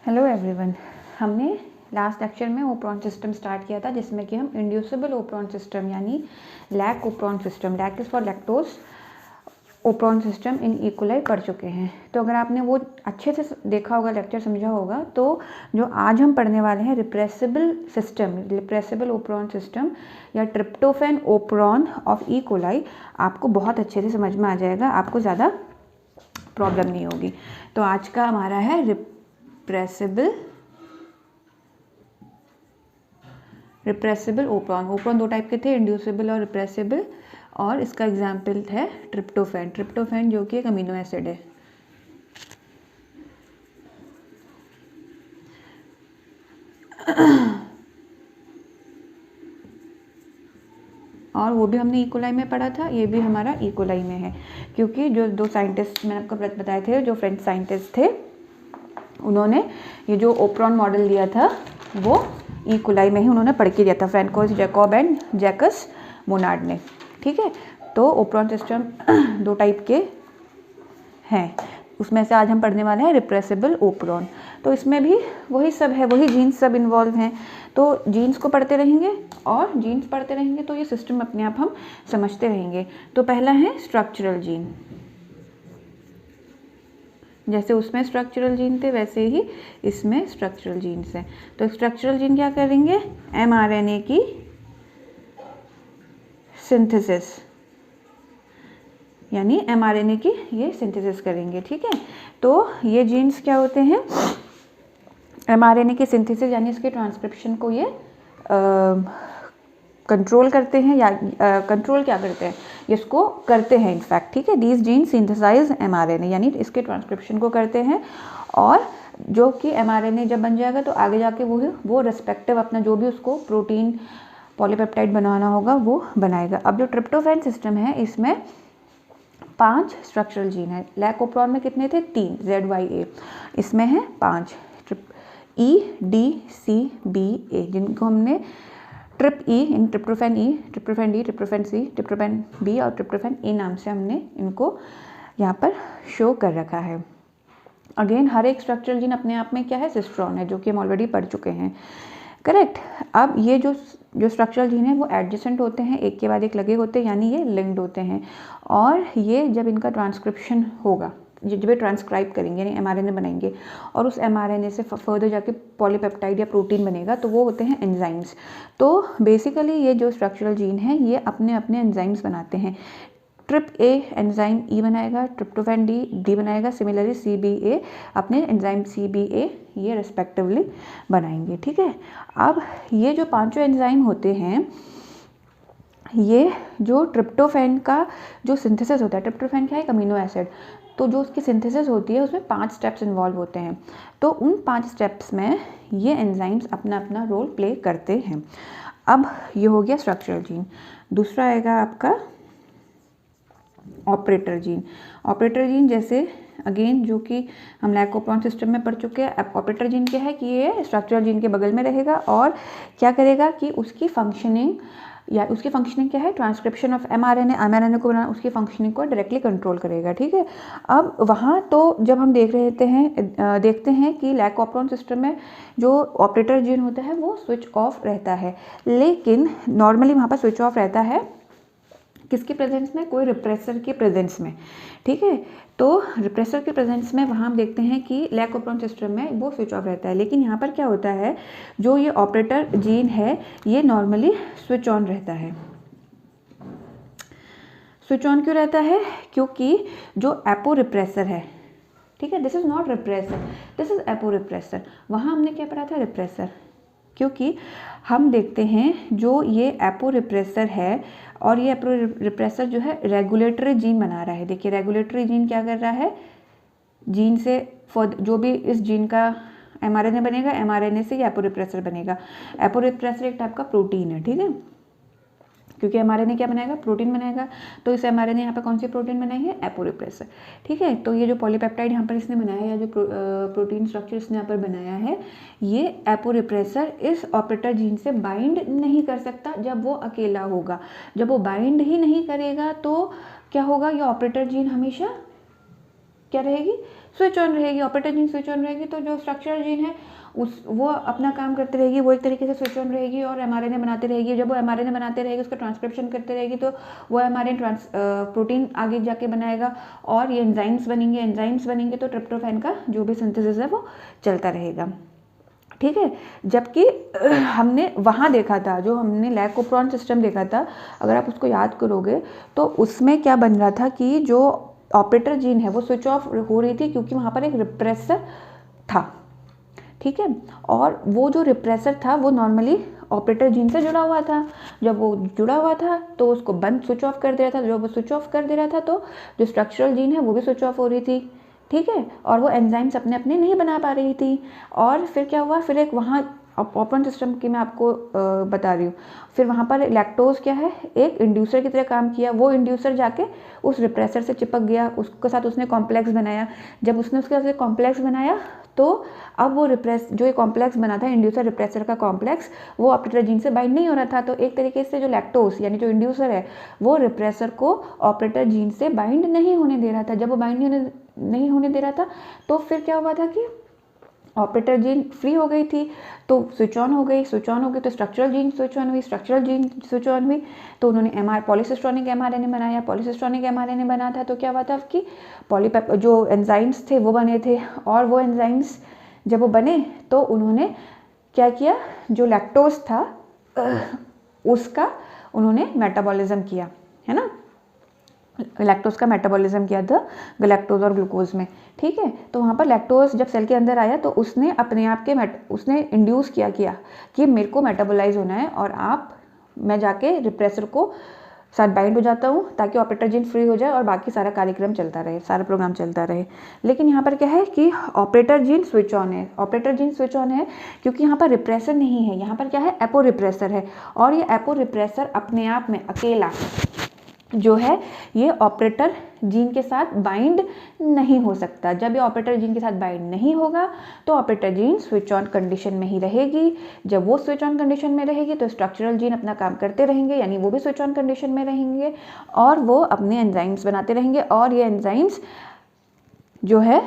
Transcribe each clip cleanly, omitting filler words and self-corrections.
Hello everyone. हमने last lecture में operon system start किया था, जिसमें कि हम इंड्यूसिबल ओप्रॉन सिस्टम यानी lac operon system, lac is for lactose, operon system in E coli पढ़ चुके हैं। तो अगर आपने वो अच्छे से देखा होगा, लेक्चर समझा होगा, तो जो आज हम पढ़ने वाले हैं रिप्रेसिबल सिस्टम, रिप्रेसिबल ओप्रॉन सिस्टम या ट्रिप्टोफैन ओप्रॉन ऑफ इकोलाई, आपको बहुत अच्छे से समझ में आ जाएगा, आपको ज़्यादा प्रॉब्लम नहीं होगी। तो आज का हमारा है रिप्रेसिबल ओप्रॉन। ओप्रॉन दो टाइप के थे, इंड्यूसिबल और रिप्रेसिबल, और इसका एग्जाम्पल है ट्रिप्टोफैन। ट्रिप्टोफैन जो कि एक अमीनो एसिड है। और वो भी हमने इकोलाई में पढ़ा था, ये भी हमारा इकोलाई में है, क्योंकि जो दो साइंटिस्ट मैंने आपको बताए थे, जो फ्रेंच साइंटिस्ट थे, उन्होंने ये जो ओप्रॉन मॉडल दिया था वो इकोलाई में ही उन्होंने पढ़ के दिया था, François Jacob and Jacques Monod ने। ठीक है, तो ओप्रॉन सिस्टम दो टाइप के हैं, उसमें से आज हम पढ़ने वाले हैं रिप्रेसिबल ओप्रॉन। तो इसमें भी वही सब है, वही जीन्स सब इन्वॉल्व हैं। तो जीन्स को पढ़ते रहेंगे और जीन्स पढ़ते रहेंगे तो ये सिस्टम अपने आप हम समझते रहेंगे। तो पहला है स्ट्रक्चरल जीन। जैसे उसमें स्ट्रक्चरल जीन थे, वैसे ही इसमें स्ट्रक्चरल जीन्स हैं। तो स्ट्रक्चरल जीन क्या करेंगे? mRNA की सिंथेसिस, यानी mRNA की ये सिंथेसिस करेंगे। ठीक है, तो ये जीन्स क्या होते हैं? mRNA की सिंथेसिस यानी इसके ट्रांसक्रिप्शन को ये कंट्रोल करते हैं, या कंट्रोल क्या करते हैं, इसको करते हैं इनफैक्ट। ठीक है, दीज जीन सिंथेसाइज mRNA, यानी इसके ट्रांसक्रिप्शन को करते हैं, और जो कि mRNA जब बन जाएगा तो आगे जाके वो रेस्पेक्टिव अपना जो भी उसको प्रोटीन पॉलीपेप्टाइड बनाना होगा वो बनाएगा। अब जो ट्रिप्टोफैन सिस्टम है, इसमें 5 स्ट्रक्चरल जीन है। लैक ओप्रॉन में कितने थे? 3, ZYA। इसमें है 5, E, D, C, B, A, जिनको हमने ट्रिप ई, इन ट्रिप्टोफैन ई, ट्रिप्टोफैन डी, ट्रिप्टोफैन सी, ट्रिप्टोफैन बी और ट्रिप्टोफैन ए नाम से हमने इनको यहाँ पर शो कर रखा है। अगेन हर एक स्ट्रक्चरल जीन अपने आप में क्या है? सिस्ट्रॉन है, जो कि हम ऑलरेडी पढ़ चुके हैं। करेक्ट। अब ये जो स्ट्रक्चरल जीन है वो एडजेसेंट होते हैं, एक के बाद एक लगे होते हैं, यानी ये लिंक्ड होते हैं। और ये जब इनका ट्रांसक्रिप्शन होगा, जब ये ट्रांसक्राइब करेंगे यानी mRNA बनाएंगे, और उस mRNA से फर्दर जाके पॉलीपेप्टाइड या प्रोटीन बनेगा, तो वो होते हैं एंजाइम्स। तो बेसिकली ये जो स्ट्रक्चरल जीन है ये अपने अपने एंजाइम्स बनाते हैं। ट्रिप ए एंजाइम ई बनाएगा, ट्रिप्टोफैन डी बनाएगा, सिमिलरली CBA अपने एंजाइम CBA ये रेस्पेक्टिवली बनाएंगे। ठीक है, अब ये जो पांचों एंजाइम होते हैं, ये जो ट्रिप्टोफैन का जो सिंथेसिस होता है, ट्रिप्टोफैन क्या है? एक अमीनो एसिड, तो जो उसकी सिंथेसिस होती है उसमें 5 स्टेप्स इन्वॉल्व होते हैं। तो उन 5 स्टेप्स में ये एंजाइम्स अपना अपना रोल प्ले करते हैं। अब ये हो गया स्ट्रक्चरल जीन। दूसरा आएगा आपका ऑपरेटर जीन। ऑपरेटर जीन जैसे अगेन जो कि हम लैक ओप्रॉन सिस्टम में पढ़ चुके हैं। ऑपरेटर जीन क्या है कि ये स्ट्रक्चरल जीन के बगल में रहेगा और क्या करेगा कि उसकी फंक्शनिंग क्या है? ट्रांसक्रिप्शन ऑफ mRNA को बनाना, उसकी फंक्शनिंग को डायरेक्टली कंट्रोल करेगा। ठीक है, अब वहाँ तो जब हम देखते हैं कि लैक ओप्रॉन सिस्टम में जो ऑपरेटर जीन होता है वो स्विच ऑफ रहता है, लेकिन नॉर्मली वहाँ पर स्विच ऑफ रहता है किसके प्रेजेंस में? कोई रिप्रेसर के प्रेजेंस में। ठीक है, तो रिप्रेसर के प्रेजेंस में वहाँ हम देखते हैं कि लैक ओप्रॉन सिस्टम में वो स्विच ऑफ रहता है, लेकिन यहाँ पर क्या होता है, जो ये ऑपरेटर जीन है ये नॉर्मली स्विच ऑन रहता है। स्विच ऑन क्यों रहता है? क्योंकि जो एपो रिप्रेसर है, ठीक है, this is not repressor, this is apo repressor. वहाँ हमने क्या पढ़ा था? रिप्रेसर, क्योंकि हम देखते हैं जो ये एपो रिप्रेसर है, और ये एपो रिप्रेसर जो है रेगुलेटरी जीन बना रहा है। देखिए रेगुलेटरी जीन क्या कर रहा है? जीन से जो भी इस जीन का mRNA बनेगा, mRNA से ये एपो रिप्रेसर बनेगा। एपो रिप्रेसर एक टाइप का प्रोटीन है। ठीक है, क्योंकि mRNA क्या बनाएगा? प्रोटीन बनाएगा। तो इस mRNA यहाँ पर कौन सी प्रोटीन बनाई है? Apo repressor. ठीक है, तो ये जो पॉलीपेप्टाइड यहाँ पर इसने बनाया है, या जो प्रोटीन स्ट्रक्चर इसने यहाँ पर बनाया है, ये एपो रिप्रेसर इस ऑपरेटर जीन से बाइंड नहीं कर सकता जब वो अकेला होगा। जब वो बाइंड ही नहीं करेगा तो क्या होगा? ये ऑपरेटर जीन हमेशा क्या रहेगी, स्विच ऑन रहेगी। ऑपरेटर जीन स्विच ऑन रहेगी तो जो स्ट्रक्चरल जीन है वो अपना काम करते रहेगी, वो एक तरीके से स्विच ऑन रहेगी और एमआरएनए बनाते रहेगी। जब वो एमआरएनए बनाते रहेगी, उसका ट्रांसक्रिप्शन करते रहेगी, तो वो एमआरएनए प्रोटीन आगे जाके बनाएगा और ये एंजाइम्स बनेंगे तो ट्रिप्टोफैन का जो भी सिंथेसिस है वो चलता रहेगा। ठीक है, जबकि हमने वहाँ देखा था, जो हमने लैकोप्रॉन सिस्टम देखा था, अगर आप उसको याद करोगे तो उसमें क्या बन रहा था कि जो ऑपरेटर जीन है वो स्विच ऑफ हो रही थी क्योंकि वहाँ पर एक रिप्रेसर था। ठीक है, और वो जो रिप्रेसर था वो नॉर्मली ऑपरेटर जीन से जुड़ा हुआ था। जब वो जुड़ा हुआ था तो उसको बंद स्विच ऑफ कर दे रहा था। जब वो स्विच ऑफ कर दे रहा था तो जो स्ट्रक्चरल जीन है वो भी स्विच ऑफ हो रही थी। ठीक है, और वो एंजाइम्स अपने अपने नहीं बना पा रही थी। और फिर क्या हुआ, फिर एक वहाँ ओपन सिस्टम की मैं आपको बता रही हूँ, फिर वहाँ पर लैक्टोज क्या है, एक इंड्यूसर की तरह काम किया। वो इंड्यूसर जाके उस रिप्रेसर से चिपक गया, उसके साथ उसने कॉम्प्लेक्स बनाया। जब उसने उसके साथ कॉम्प्लेक्स बनाया तो अब वो जो ये कॉम्प्लेक्स बना था इंड्यूसर रिप्रेसर का कॉम्प्लेक्स, वो ऑपरेटर जीन से बाइंड नहीं हो रहा था। तो एक तरीके से जो लैक्टोज यानी जो इंड्यूसर है वो रिप्रेसर को ऑपरेटर जीन से बाइंड नहीं होने दे रहा था। जब वो बाइंड नहीं होने दे रहा था तो फिर क्या हुआ था कि ऑपरेटर जीन फ्री हो गई थी तो स्विच ऑन हो गई तो स्ट्रक्चरल जीन स्विच ऑन हुई तो उन्होंने पॉलीसिस्ट्रॉनिक एमआरएनए बनाया। पॉलीसिस्ट्रॉनिक एमआरएनए बना था तो क्या हुआ था कि जो एंजाइम्स थे वो बने थे, और वो एंजाइम्स जब वो बने तो उन्होंने क्या किया, जो लैक्टोज था उसका उन्होंने मेटाबॉलिज्म किया, है ना, लैक्टोज का मेटाबॉलिज्म किया था गैलेक्टोज और ग्लूकोज में। ठीक है, तो वहाँ पर लैक्टोज जब सेल के अंदर आया तो उसने अपने आप के उसने इंड्यूस किया कि मेरे को मेटाबोलाइज होना है और मैं जाके रिप्रेसर को साथ बाइंड हो जाता हूँ ताकि ऑपरेटर जीन फ्री हो जाए और बाकी सारा कार्यक्रम चलता रहे, सारा प्रोग्राम चलता रहे। लेकिन यहाँ पर क्या है कि ऑपरेटर जीन स्विच ऑन है क्योंकि यहाँ पर रिप्रेसर नहीं है, यहाँ पर क्या है, एपो रिप्रेसर है। और ये एपो रिप्रेसर अपने आप में अकेला जो है ये ऑपरेटर जीन के साथ बाइंड नहीं हो सकता। जब ये ऑपरेटर जीन के साथ बाइंड नहीं होगा तो operator gene switch on condition में ही रहेगी। जब वो स्विच ऑन कंडीशन में रहेगी तो स्ट्रक्चरल जीन अपना काम करते रहेंगे, यानी वो भी स्विच ऑन कंडीशन में रहेंगे और वो अपने एंजाइम्स बनाते रहेंगे। और ये एंजाइम्स जो है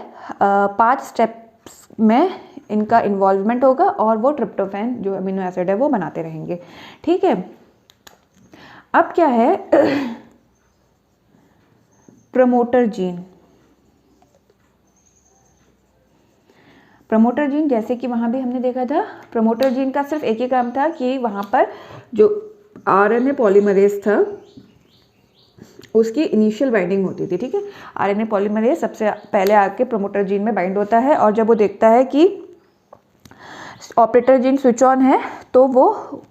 5 स्टेप्स में इनका इन्वॉल्वमेंट होगा और वो ट्रिप्टोफैन जो अमीनो एसिड है वो बनाते रहेंगे। ठीक है, अब क्या है प्रमोटर जीन, जैसे कि वहाँ भी हमने देखा था, प्रमोटर जीन का सिर्फ एक ही काम था कि वहाँ पर जो आरएनए पॉलीमरेज था उसकी इनिशियल बाइंडिंग होती थी। ठीक है, आरएनए पॉलीमरेज सबसे पहले आके प्रमोटर जीन में बाइंड होता है और जब वो देखता है कि ऑपरेटर जीन स्विच ऑन है तो वो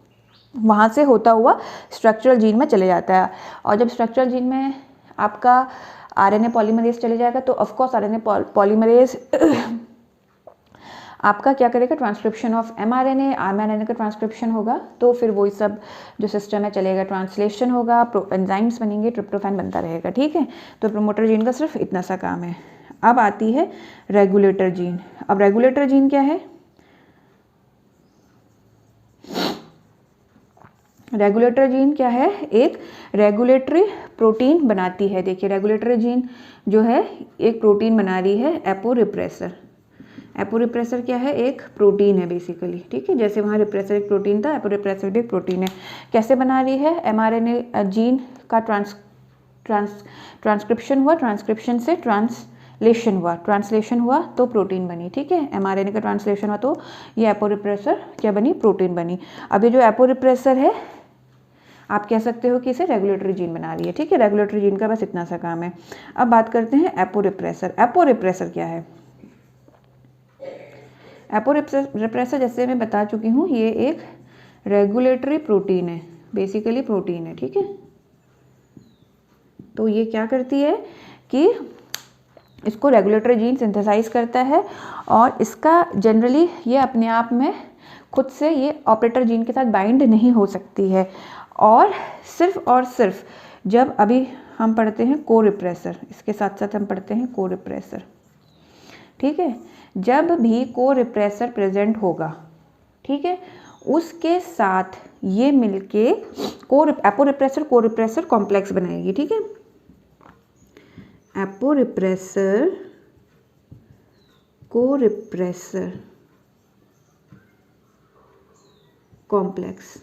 वहाँ से होता हुआ स्ट्रक्चरल जीन में चले जाता है। और जब स्ट्रक्चरल जीन में आपका आरएनए पॉलीमरेज चले जाएगा तो ऑफ कोर्स आरएनए पॉलीमरेज आपका क्या करेगा, ट्रांसक्रिप्शन ऑफ एमआरएनए का ट्रांसक्रिप्शन होगा। तो फिर वही सब जो सिस्टम है चलेगा, ट्रांसलेशन होगा, एंजाइम्स बनेंगे, ट्रिप्टोफैन बनता रहेगा। ठीक है, तो प्रमोटर जीन का सिर्फ इतना सा काम है। अब आती है रेगुलेटर जीन। अब रेगुलेटर जीन क्या है, रेगुलेटर जीन क्या है, एक रेगुलेटरी प्रोटीन बनाती है। देखिए रेगुलेटरी जीन जो है एक प्रोटीन बना रही है, एपो रिप्रेसर क्या है, एक प्रोटीन है बेसिकली। ठीक है, जैसे वहाँ रिप्रेसर एक प्रोटीन था, एपो रिप्रेसर भी एक प्रोटीन है। कैसे बना रही है, एमआरएनए जीन का ट्रांसक्रिप्शन हुआ, ट्रांसक्रिप्शन से ट्रांसलेशन हुआ तो प्रोटीन बनी। ठीक है, एमआरएनए का ट्रांसलेशन हुआ तो ये एपो रिप्रेसर क्या बनी, प्रोटीन बनी। अब ये जो एपो रिप्रेसर है आप कह सकते हो कि इसे रेगुलेटरी जीन बना रही है। ठीक है, रेगुलेटरी जीन का बस इतना सा काम है। अब बात करते हैं एपो रिप्रेसर क्या है। एपो रिप्रेसर जैसे मैं बता चुकी हूँ ये एक रेगुलेटरी प्रोटीन है, बेसिकली प्रोटीन है। ठीक है, तो ये क्या करती है कि इसको रेगुलेटरी जीन सिंथेसाइज करता है और इसका जनरली ये अपने आप में खुद से ये ऑपरेटर जीन के साथ बाइंड नहीं हो सकती है। और सिर्फ जब अभी हम पढ़ते हैं को रिप्रेसर, इसके साथ साथ हम पढ़ते हैं को रिप्रेसर। ठीक है, जब भी को रिप्रेसर प्रेजेंट होगा, ठीक है, उसके साथ ये मिलके एपो रिप्रेसर को रिप्रेसर कॉम्प्लेक्स बनाएगी। ठीक है, एपो रिप्रेसर को रिप्रेसर कॉम्प्लेक्स।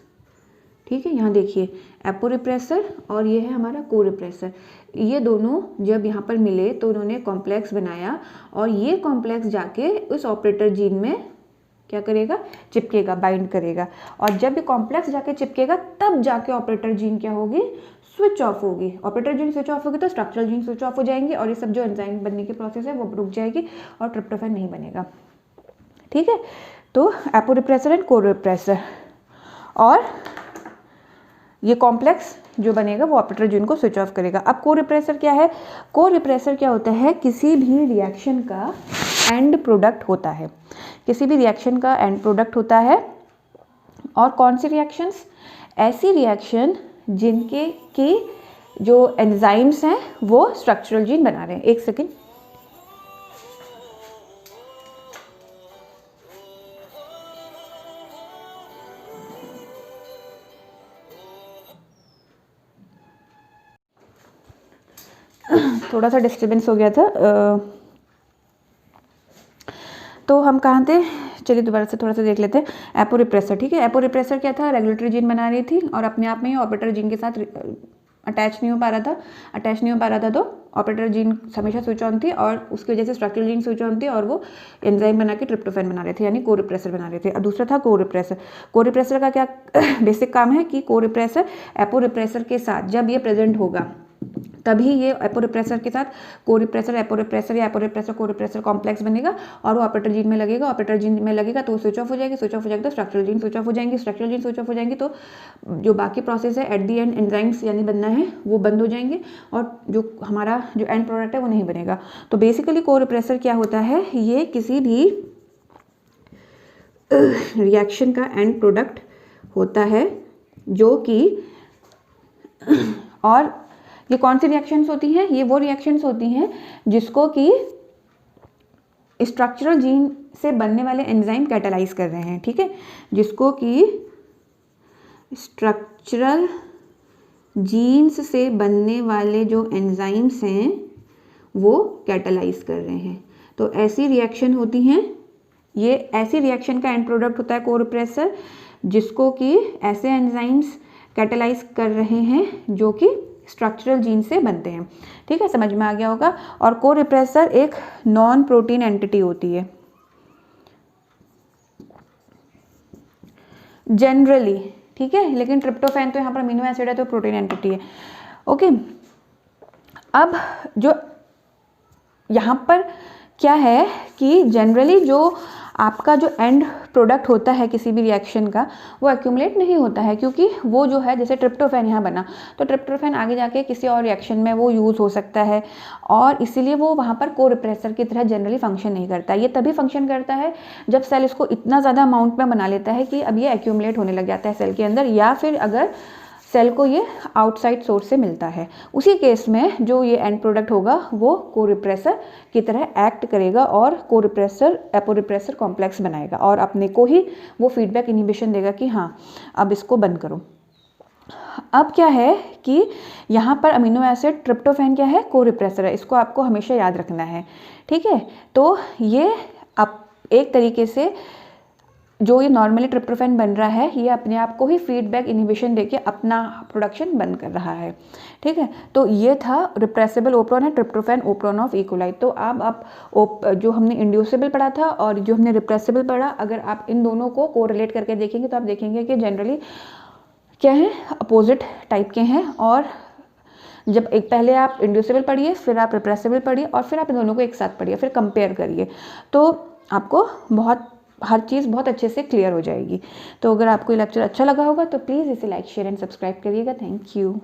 ठीक है, यहाँ देखिए एपोरिप्रेसर और ये है हमारा को रिप्रेसर, ये दोनों जब यहाँ पर मिले तो उन्होंने कॉम्प्लेक्स बनाया और ये कॉम्प्लेक्स जाके उस ऑपरेटर जीन में क्या करेगा, चिपकेगा, बाइंड करेगा। और जब ये कॉम्प्लेक्स जाके चिपकेगा तब जाके ऑपरेटर जीन क्या होगी, स्विच ऑफ होगी। ऑपरेटर जीन स्विच ऑफ होगी तो स्ट्रक्चरल जीन स्विच ऑफ हो जाएंगे और ये सब जो एंजाइम बनने की प्रोसेस है वो रुक जाएगी और ट्रिप्टोफैन नहीं बनेगा। ठीक है, तो एपोरिप्रेसर एंड को रिप्रेसर, और ये कॉम्प्लेक्स जो बनेगा वो ऑपरेटर जीन को स्विच ऑफ करेगा। अब को रिप्रेसर क्या है, को रिप्रेसर क्या होता है, किसी भी रिएक्शन का एंड प्रोडक्ट होता है, किसी भी रिएक्शन का एंड प्रोडक्ट होता है। और कौन सी रिएक्शंस, ऐसी रिएक्शन जिनके की जो एंजाइम्स हैं वो स्ट्रक्चरल जीन बना रहे हैं। एक सेकेंड, थोड़ा सा डिस्टर्बेंस हो गया था। तो हम कहाँ थे, चलिए दोबारा से थोड़ा सा देख लेते हैं। एपोरिप्रेसर, ठीक है, एपोरिप्रेसर क्या था, रेगुलेटरी जीन बना रही थी और अपने आप में ही ऑपरेटर जीन के साथ अटैच नहीं हो पा रहा था, तो ऑपरेटर जीन हमेशा स्विच ऑन थी और उसकी वजह से स्ट्रक्चरल जीन स्विच ऑन थी और वो एंजाइम बना के ट्रिप्टोफैन बना रहे थे, यानी को रिप्रेसर बना रहे थे। और दूसरा था को रिप्रेसर। को रिप्रेसर का क्या बेसिक काम है कि को रिप्रेसर एपोरिप्रेसर के साथ जब ये प्रेजेंट होगा तभी ये एपोरिप्रेसर के साथ को रिप्रेसर, एपोरिप्रेसर या एपोरिप्रेसर को रिप्रेसर कॉम्प्लेक्स बनेगा और वो ऑपरेटर जीन में लगेगा। ऑपरेटर जीन में लगेगा तो स्विच ऑफ हो जाएगी, स्विच ऑफ हो जाएगी तो स्ट्रक्चरल जीन स्विच ऑफ हो जाएंगी, स्ट्रक्चरल जीन स्विच ऑफ हो जाएंगी तो जो बाकी प्रोसेस है एट दी एंड एंजाइम्स यानी बनना है वो बंद हो जाएंगे और जो हमारा जो एंड प्रोडक्ट है वो नहीं बनेगा। तो बेसिकली को रिप्रेसर क्या होता है, ये किसी भी रिएक्शन का एंड प्रोडक्ट होता है जो कि, और ये कौन सी रिएक्शंस होती हैं, ये वो रिएक्शंस होती हैं जिसको कि स्ट्रक्चरल जीन से बनने वाले एंजाइम कैटालाइज कर रहे हैं। ठीक है, जिसको कि स्ट्रक्चरल जीन्स से बनने वाले जो एंजाइम्स हैं वो कैटालाइज कर रहे हैं। तो ऐसी रिएक्शन होती हैं, ये ऐसी रिएक्शन का एंड प्रोडक्ट होता है को रिप्रेसर जिसको कि ऐसे एंजाइम्स कैटालाइज कर रहे हैं जो कि स्ट्रक्चरल जीन से बनते हैं। ठीक है, समझ में आ गया होगा। और को रिप्रेसर एक नॉन प्रोटीन एंटिटी होती है जनरली, ठीक है, लेकिन ट्रिप्टोफैन तो यहाँ पर अमीनो एसिड है तो प्रोटीन एंटिटी है। ओके, अब जो यहाँ पर क्या है कि जनरली जो आपका जो एंड प्रोडक्ट होता है किसी भी रिएक्शन का वो एक्यूमुलेट नहीं होता है, क्योंकि वो जो है जैसे ट्रिप्टोफैन यहाँ बना तो ट्रिप्टोफैन आगे जाके किसी और रिएक्शन में वो यूज़ हो सकता है और इसीलिए वो वहाँ पर को रिप्रेसर की तरह जनरली फंक्शन नहीं करता। ये तभी फंक्शन करता है जब सेल इसको इतना ज़्यादा अमाउंट में बना लेता है कि अब ये एक्यूमुलेट होने लग जाता है सेल के अंदर, या फिर अगर सेल को ये आउटसाइड सोर्स से मिलता है। उसी केस में जो ये एंड प्रोडक्ट होगा वो को रिप्रेसर की तरह एक्ट करेगा और को रिप्रेसर एपोरिप्रेसर कॉम्प्लेक्स बनाएगा और अपने को ही वो फीडबैक इनिबिशन देगा कि हाँ अब इसको बंद करो। अब क्या है कि यहाँ पर अमीनो एसिड ट्रिप्टोफैन क्या है, को रिप्रेसर है, इसको आपको हमेशा याद रखना है। ठीक है, तो ये अब एक तरीके से जो ये नॉर्मली ट्रिप्टोफैन बन रहा है ये अपने आप को ही फीडबैक इनिबिशन देके अपना प्रोडक्शन बंद कर रहा है। ठीक है, तो ये था रिप्रेसिबल ओप्रॉन है ट्रिप्टोफैन ओप्रॉन ऑफ इकोलाई। तो अब आप जो हमने इंड्यूसिबल पढ़ा था और जो हमने रिप्रेसिबल पढ़ा, अगर आप इन दोनों को कोरिलेट करके देखेंगे तो आप देखेंगे कि जनरली क्या है, अपोजिट टाइप के हैं। और जब एक पहले आप इंड्यूसिबल पढ़िए, फिर आप रिप्रेसिबल पढ़िए और फिर आप इन दोनों को एक साथ पढ़िए, फिर कंपेयर करिए, तो आपको हर चीज़ बहुत अच्छे से क्लियर हो जाएगी। तो अगर आपको ये लेक्चर अच्छा लगा होगा तो प्लीज़ इसे लाइक शेयर एंड सब्सक्राइब करिएगा। Thank you.